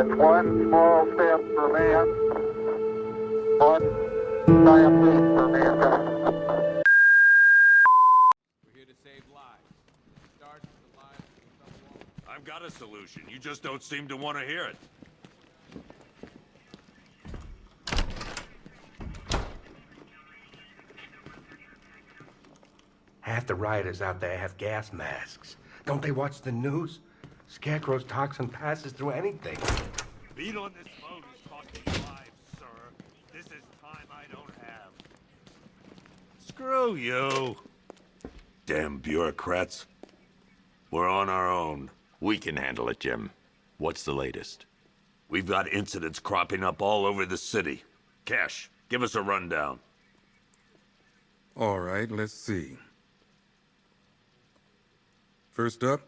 It's one small step for man, one giant leap for mankind. We're here to save lives. It starts with the lives of someone. I've got a solution. You just don't seem to want to hear it. Half the rioters out there have gas masks. Don't they watch the news? Scarecrow's toxin passes through anything. Beat on this phone is costing lives, sir. This is time I don't have. Screw you. Damn bureaucrats. We're on our own. We can handle it, Jim. What's the latest? We've got incidents cropping up all over the city. Cash, give us a rundown. All right, let's see. First up,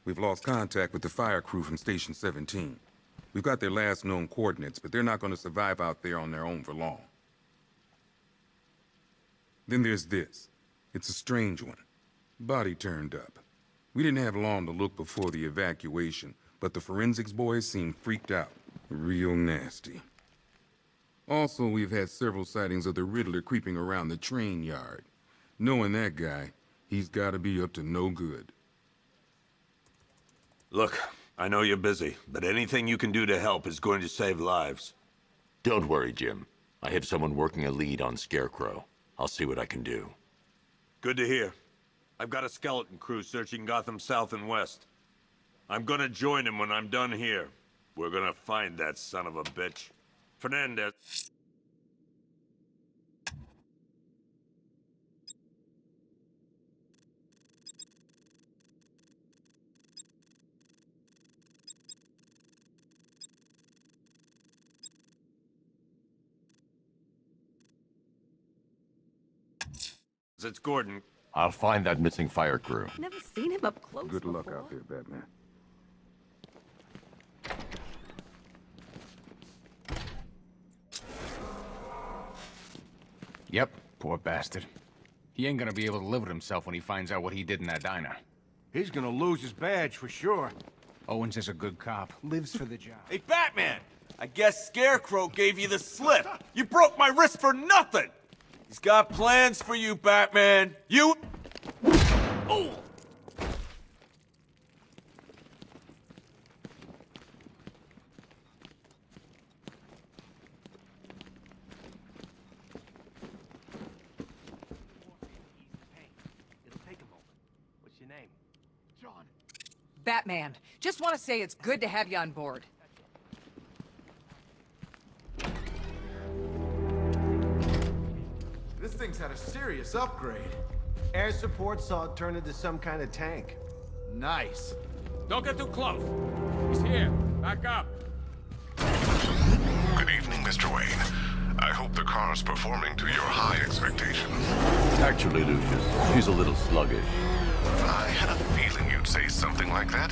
we've lost contact with the fire crew from Station 17. We've got their last known coordinates, but they're not going to survive out there on their own for long. Then there's this. It's a strange one. Body turned up. We didn't have long to look before the evacuation, but the forensics boys seemed freaked out. Real nasty. Also, we've had several sightings of the Riddler creeping around the train yard. Knowing that guy, he's got to be up to no good. Look, I know you're busy, but anything you can do to help is going to save lives. Don't worry, Jim. I have someone working a lead on Scarecrow. I'll see what I can do. Good to hear. I've got a skeleton crew searching Gotham South and West. I'm gonna join him when I'm done here. We're gonna find that son of a bitch. Fernandez. It's Gordon. I'll find that missing fire crew. Never seen him up close Good luck before. out there, Batman. Yep, poor bastard. He ain't gonna be able to live with himself when he finds out what he did in that diner. He's gonna lose his badge for sure. Owens is a good cop, lives for the job. Hey, Batman! I guess Scarecrow gave you the slip. You broke my wrist for nothing! He's got plans for you, Batman. You... Oh! Batman, just want to say it's good to have you on board. This thing's had a serious upgrade. Air support saw it turn into some kind of tank. Nice. Don't get too close. He's here. Back up. Good evening, Mr. Wayne. I hope the car's performing to your high expectations. Actually, Lucius, she's a little sluggish. I had a feeling you'd say something like that.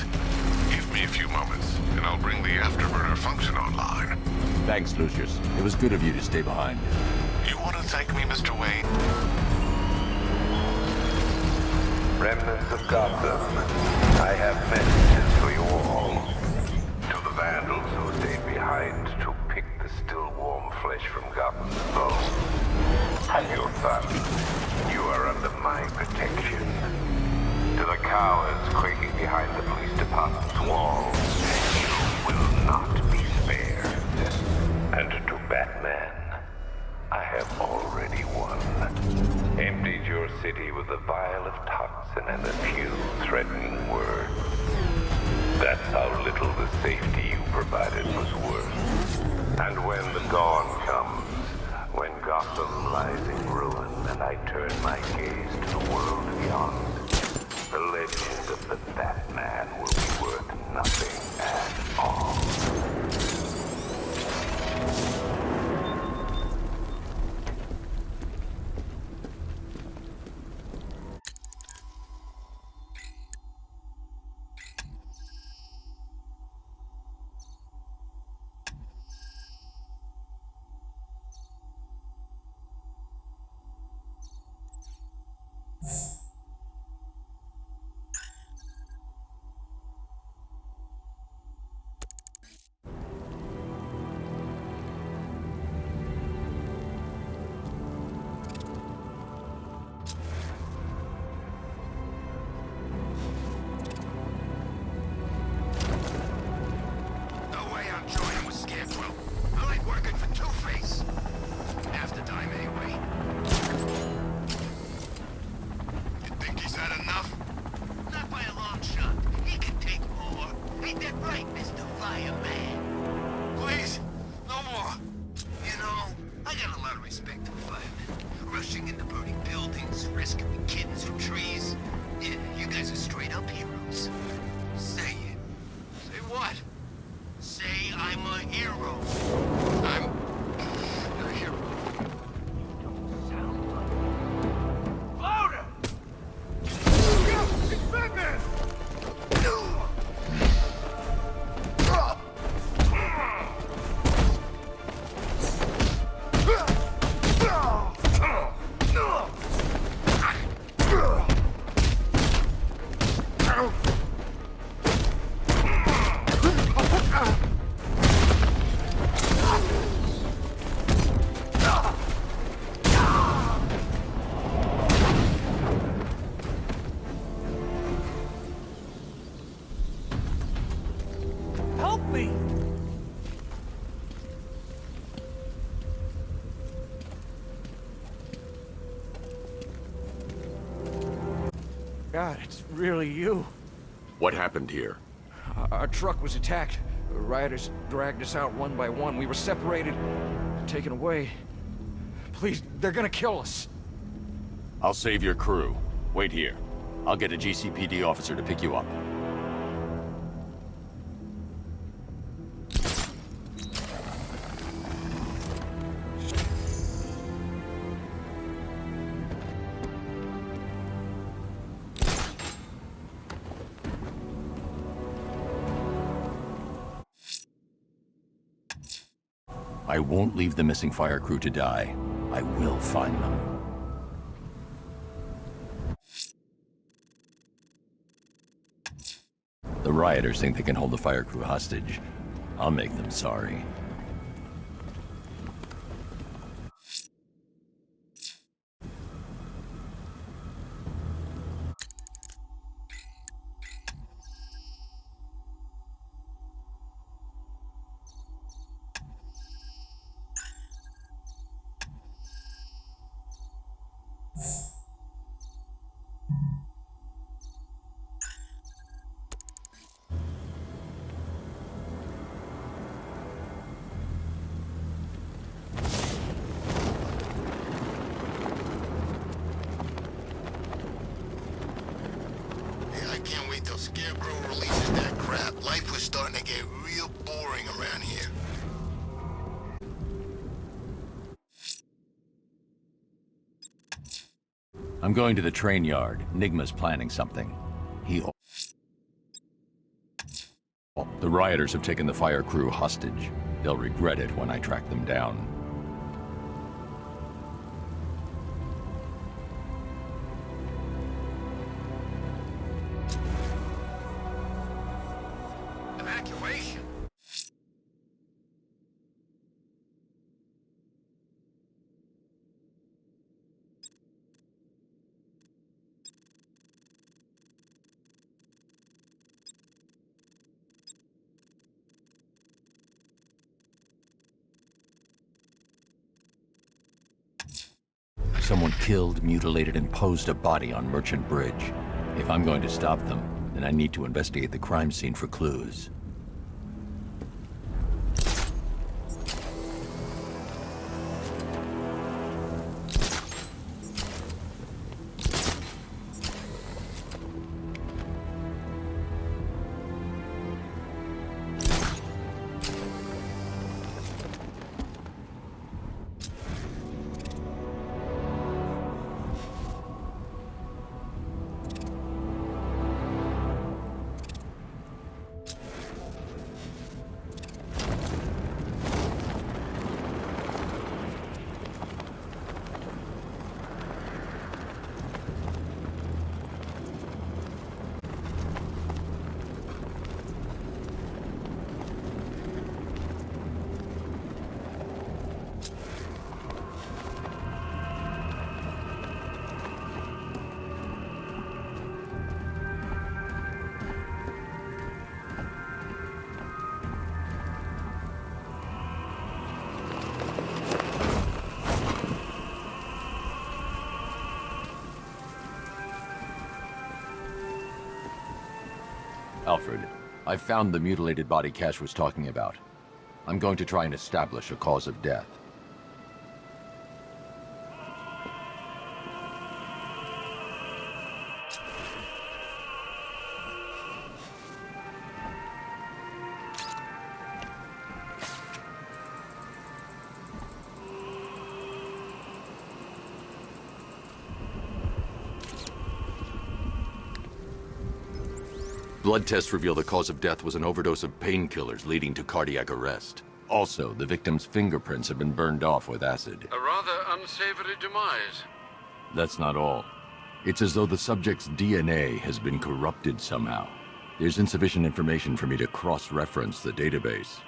Give me a few moments, and I'll bring the afterburner function online. Thanks, Lucius. It was good of you to stay behind. You want to thank me, Mr. Wayne? Remnants of Gotham, I have messages for you all. To the vandals who stayed behind to pick the still warm flesh from Gotham's bones. Have your fun. You are under my protection. To the cowards quaking behind the police department's walls, you will not be spared. And to Batman, I have already won. Emptied your city with a vial of toxin and a few threatening words. That's how little the safety you provided was worth. And when the dawn comes, when Gotham lies in ruin and I turn my gaze to the world beyond, the legend of the Batman will be worth nothing at all. fireman. Please, no more. You know, I got a lot of respect for firemen. Rushing into burning buildings, rescuing kittens from trees. Yeah, you guys are straight up heroes. Say it. Say what? Say I'm a hero. I'm a hero. You don't sound like... Louder! It's Batman! Help me! God, it's really you. What happened here? Our truck was attacked. The rioters dragged us out one by one. We were separated, taken away. Please, they're gonna kill us. I'll save your crew. Wait here. I'll get a GCPD officer to pick you up. I won't leave the missing fire crew to die. I will find them. The rioters think they can hold the fire crew hostage. I'll make them sorry. I can't wait till Scarecrow releases that crap. Life was starting to get real boring around here. I'm going to the train yard. Nigma's planning something. The rioters have taken the fire crew hostage. They'll regret it when I track them down. Evacuation? Someone killed, mutilated, and posed a body on Merchant Bridge. If I'm going to stop them, then I need to investigate the crime scene for clues. Alfred, I've found the mutilated body Cash was talking about. I'm going to try and establish a cause of death. Blood tests reveal the cause of death was an overdose of painkillers leading to cardiac arrest. Also, the victim's fingerprints have been burned off with acid. A rather unsavory demise. That's not all. It's as though the subject's DNA has been corrupted somehow. There's insufficient information for me to cross-reference the database.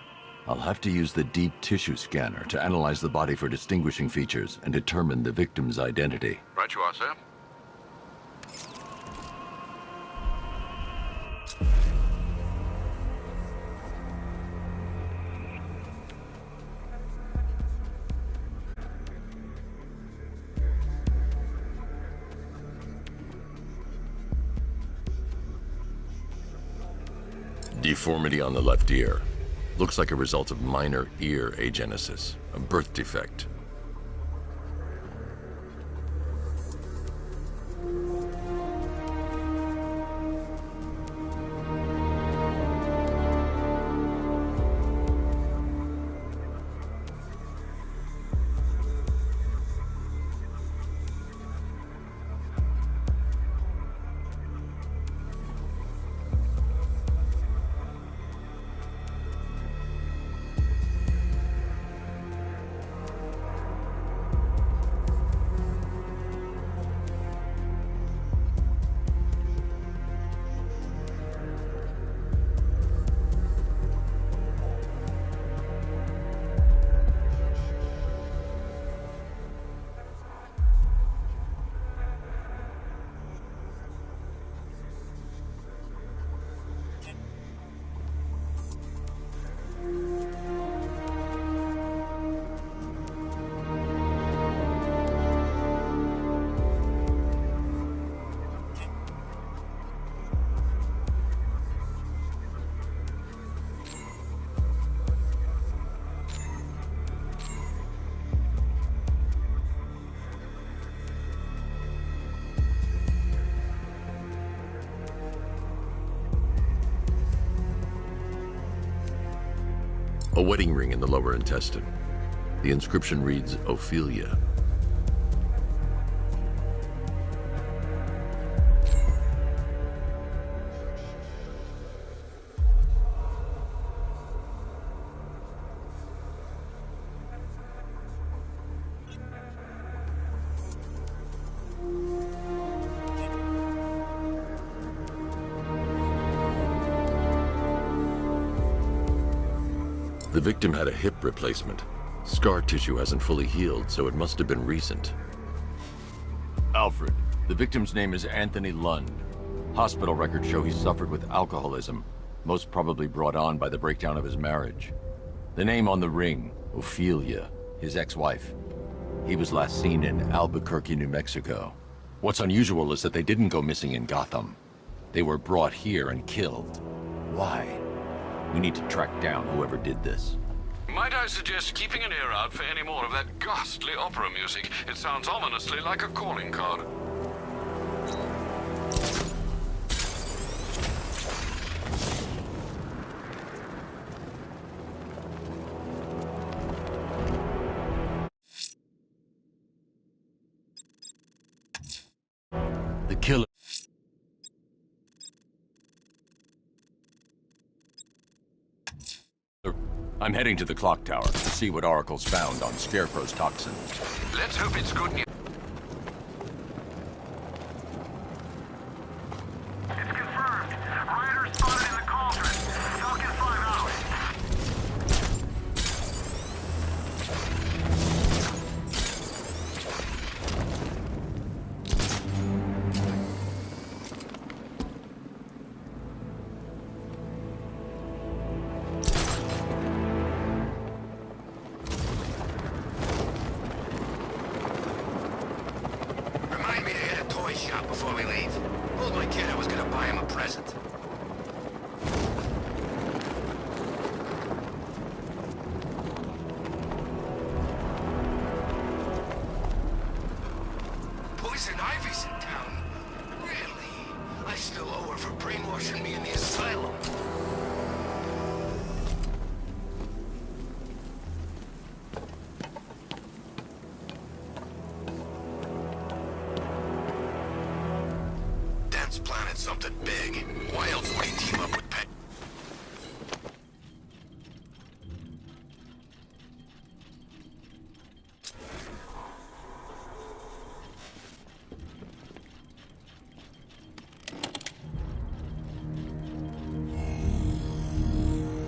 I'll have to use the deep tissue scanner to analyze the body for distinguishing features and determine the victim's identity. Right you are, sir. Deformity on the left ear. Looks like a result of minor ear agenesis, a birth defect. A wedding ring in the lower intestine. The inscription reads, Ophelia. The victim had a hip replacement. Scar tissue hasn't fully healed, so it must have been recent. Alfred, the victim's name is Anthony Lund. Hospital records show he suffered with alcoholism, most probably brought on by the breakdown of his marriage. The name on the ring, Ophelia, his ex-wife. He was last seen in Albuquerque, New Mexico. What's unusual is that they didn't go missing in Gotham. They were brought here and killed. Why? We need to track down whoever did this. Might I suggest keeping an ear out for any more of that ghastly opera music? It sounds ominously like a calling card. The killer... I'm heading to the clock tower to see what Oracle's found on Scarecrow's toxin. Let's hope it's good news. It's confirmed. Rider spotted in the cauldron. Falcon 5 out. man's planning something big. Why else would he team up with Pet?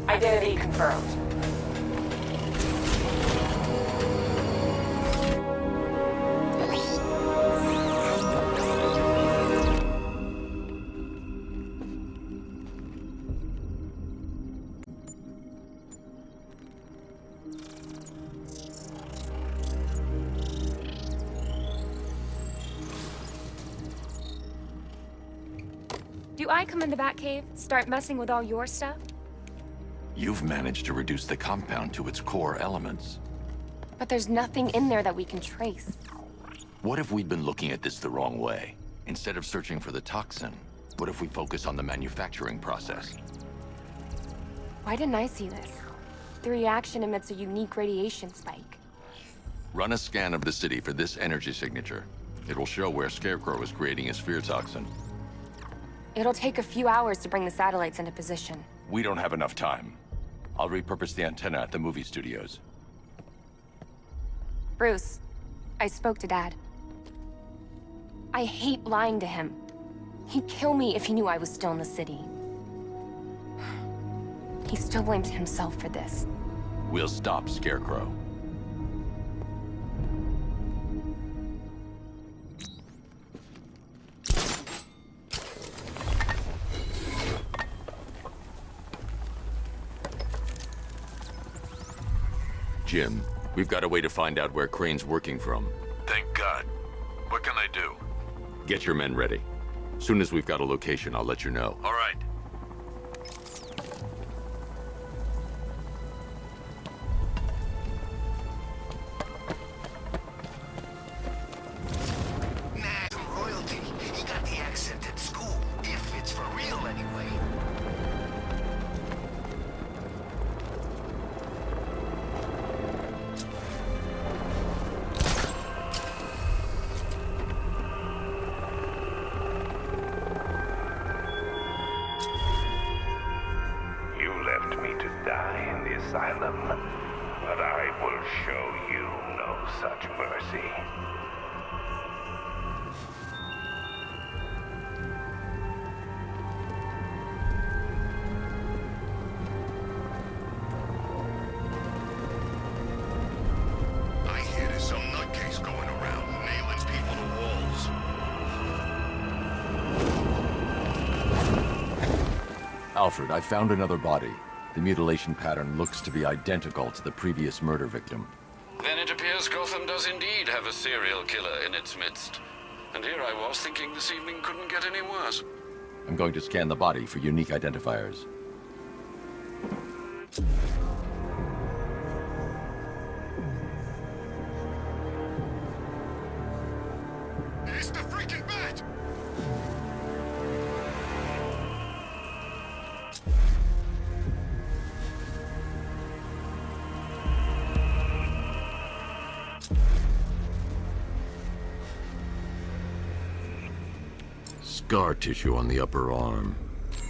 Identity confirmed. Do I come in the Batcave, start messing with all your stuff? You've managed to reduce the compound to its core elements. But there's nothing in there that we can trace. What if we'd been looking at this the wrong way? Instead of searching for the toxin, what if we focus on the manufacturing process? Why didn't I see this? The reaction emits a unique radiation spike. Run a scan of the city for this energy signature. It will show where Scarecrow is creating his fear toxin. It'll take a few hours to bring the satellites into position. We don't have enough time. I'll repurpose the antenna at the movie studios. Bruce, I spoke to Dad. I hate lying to him. He'd kill me if he knew I was still in the city. He still blames himself for this. We'll stop Scarecrow. Jim, we've got a way to find out where Crane's working from. Thank God. What can I do? Get your men ready. Soon as we've got a location, I'll let you know. All right. Nah, some royalty. He got the accent at school. If it's for real, anyway. You left me to die in the asylum, but I will show you no such mercy. I hear there's some nutcase going around, nailing people to walls. Alfred, I found another body. The mutilation pattern looks to be identical to the previous murder victim. Then it appears Gotham does indeed have a serial killer in its midst. And here I was thinking this evening couldn't get any worse. I'm going to scan the body for unique identifiers. It's the freaking bat! Scar tissue on the upper arm.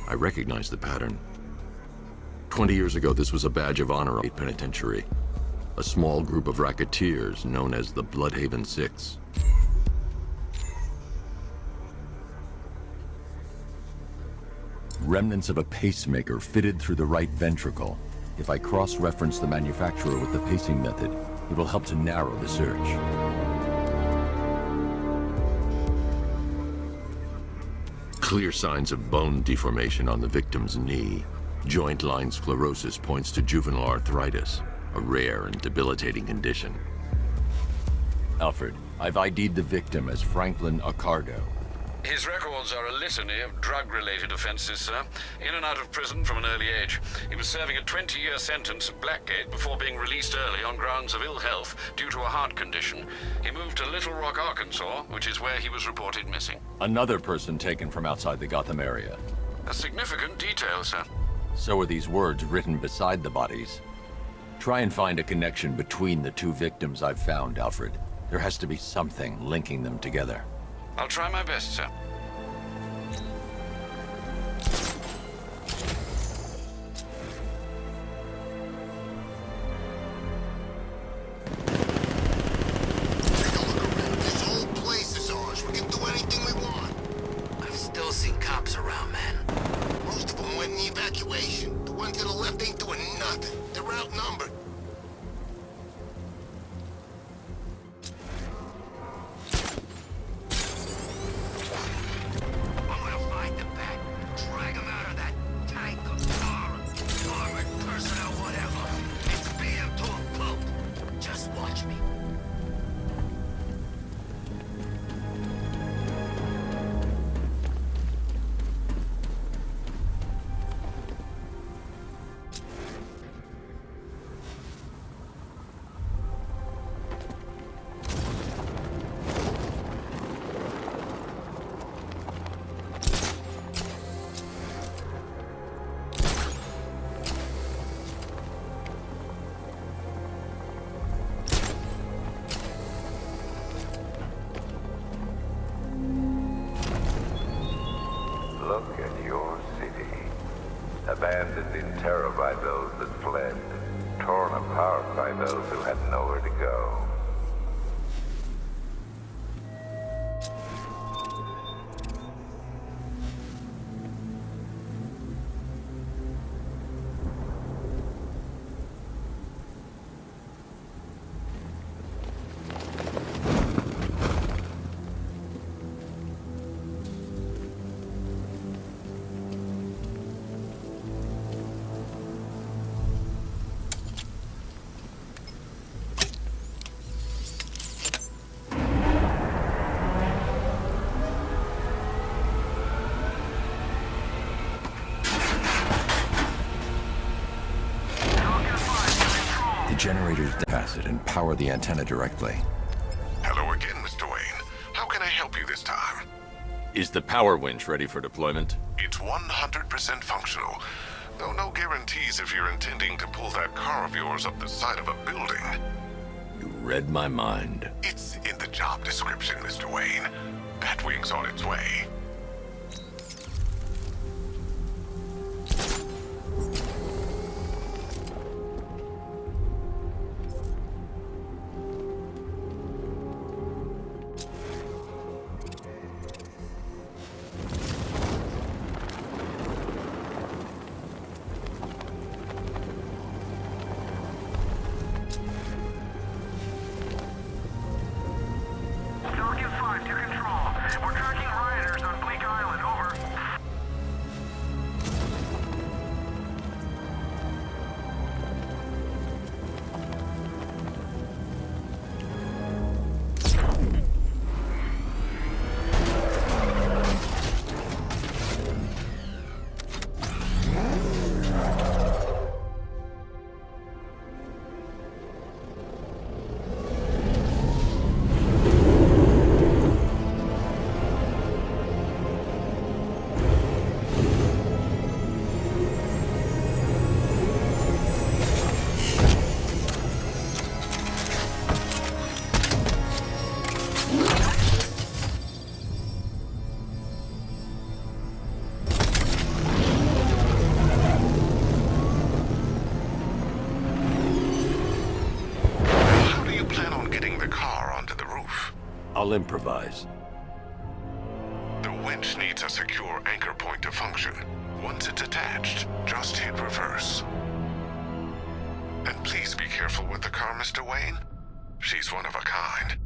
I recognize the pattern. 20 years ago, this was a badge of honor at penitentiary. A small group of racketeers known as the Bloodhaven Six. Remnants of a pacemaker fitted through the right ventricle. If I cross-reference the manufacturer with the pacing method, it will help to narrow the search. Clear signs of bone deformation on the victim's knee. Joint line sclerosis points to juvenile arthritis, a rare and debilitating condition. Alfred, I've ID'd the victim as Franklin Accardo. His records are a litany of drug-related offenses, sir. In and out of prison from an early age. He was serving a 20-year sentence at Blackgate before being released early on grounds of ill health due to a heart condition. He moved to Little Rock, Arkansas, which is where he was reported missing. Another person taken from outside the Gotham area. A significant detail, sir. So are these words written beside the bodies. Try and find a connection between the two victims I've found, Alfred. There has to be something linking them together. I'll try my best, sir. the route number. I'm gonna find the bat, drag him out of that tank or car, armored person or whatever, and beat him to a pulp. Just watch me. Look at your city. Abandoned in terror by those that fled. Torn apart by those who had nowhere to go. Generators pass it and power the antenna directly. Hello again, Mr. Wayne. How can I help you this time? Is the power winch ready for deployment? It's 100% functional, though no guarantees if you're intending to pull that car of yours up the side of a building. You read my mind. It's in the job description, Mr. Wayne. Batwing's on its way. I'll improvise. The winch needs a secure anchor point to function. Once it's attached, just hit reverse. And please be careful with the car, Mr. Wayne. She's one of a kind.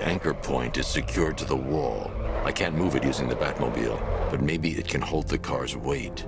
anchor point is secured to the wall. I can't move it using the Batmobile, but maybe it can hold the car's weight.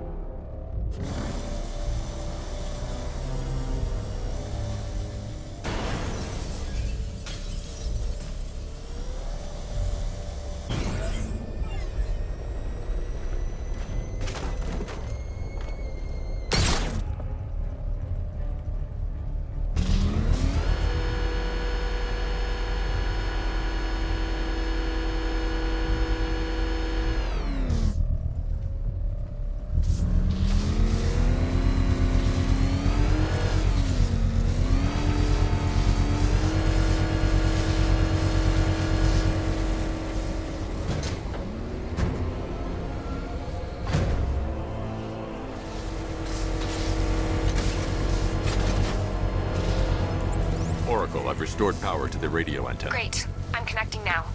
Oracle, I've restored power to the radio antenna. Great. I'm connecting now.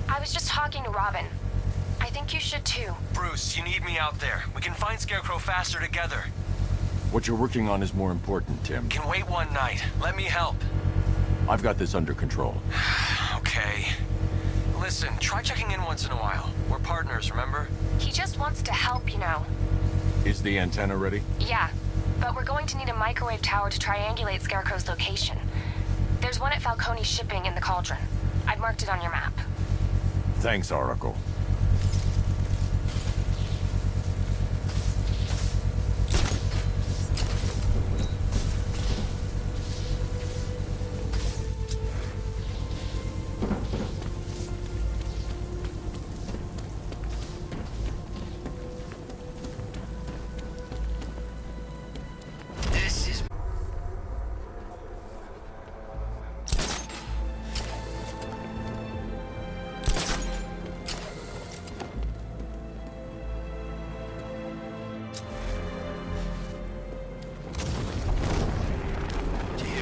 I was just talking to Robin. I think you should too. Bruce, you need me out there. We can find Scarecrow faster together. What you're working on is more important, Tim. Can wait one night. Let me help. I've got this under control. Okay. Listen, try checking in once in a while. We're partners, remember? He just wants to help, you know. Is the antenna ready? Yeah, but we're going to need a microwave tower to triangulate Scarecrow's location. There's one at Falcone's shipping in the Cauldron. I've marked it on your map. Thanks, Oracle.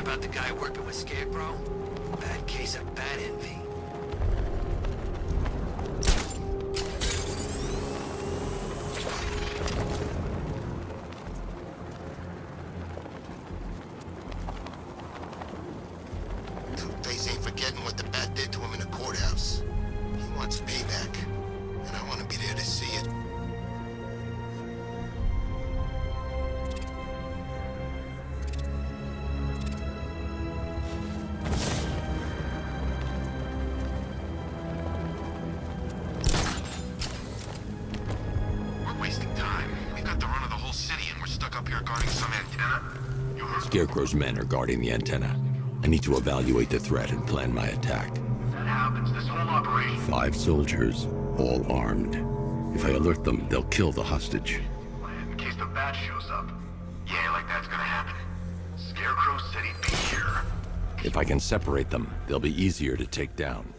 About the guy working with Scarecrow? Bad case of bat envy. Two-Face ain't forgetting what the bat did to him in the courthouse. He wants payback, and I want to be there to see it. Scarecrow's men are guarding the antenna. I need to evaluate the threat and plan my attack. If that happens, this whole operation... 5 soldiers, all armed. If I alert them, they'll kill the hostage. In case the bat shows up. Yeah, like that's gonna happen. Scarecrow said he'd be here. If I can separate them, they'll be easier to take down.